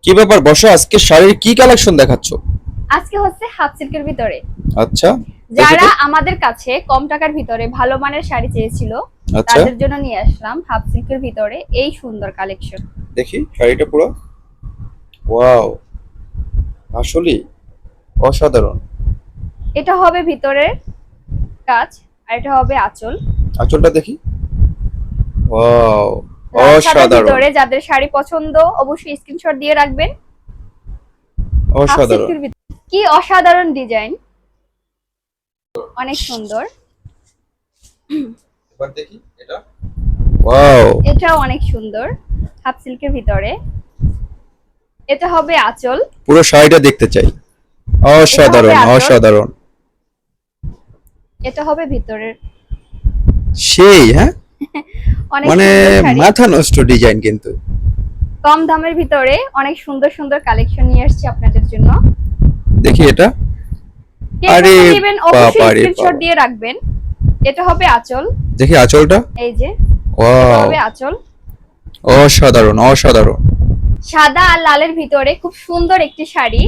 কি ব্যাপার বসো, আজকে শাড়ির কি কালেকশন দেখাচ্ছো? আজকে হচ্ছে হাফ সিল্কের ভিতরে। আচ্ছা, দেখি যারা তো। আমাদের কাছে কম টাকার ভিতরে ভালো মানের শাড়ি চেয়েছিল আচ্ছা, তাদের জন্য নিয়ে আসলাম হাফ সিল্কের ভিতরে এই সুন্দর কালেকশন। দেখি শাড়িটা পুরো। ওয়াও, আসলে অসাধারণ। এটা হবে ভিতরের কাজ আর এটা হবে আঁচল। আঁচলটা দেখি। ওয়াও, লাল সাদার অসাধারণ ভিতরে যাদের শাড়ি পছন্দ অবশ্যই স্ক্রিনশট দিয়ে রাখবেন। হাফ অসাধারণ। সিল্কের ভিতরে কি অসাধারণ ডিজাইন, অনেক সুন্দর। এবার দেখি এটা। ওয়াও, এটাও অনেক সুন্দর হাফ সিল্কের ভিতরে। এটা হবে আঁচল। পুরো শাড়িটা দেখতে চাই। অসাধারণ আঁচল। অসাধারণ। এটা হবে ভিতরের। সেই হ্যাঁ, অনেক মানে সুন্দর শাড়ি। মাথা নষ্ট ডিজাইন কিন্তু। কম দামের ভিতরে অনেক সুন্দর সুন্দর কালেকশন নিয়ে আসছি আপনাদের জন্য। দেখি এটা। কে আরে কোনটা নেবেন অবশ্যই বাবা রে স্ক্রিনশট বাবা। দিয়ে রাখবেন। এটা হবে আঁচল। দেখি আঁচলটা। এই যে এটা ওয়াও, হবে আঁচল। অসাধারণ অসাধারণ। সাদা আর লালের ভিতরে খুব সুন্দর একটি শাড়ি।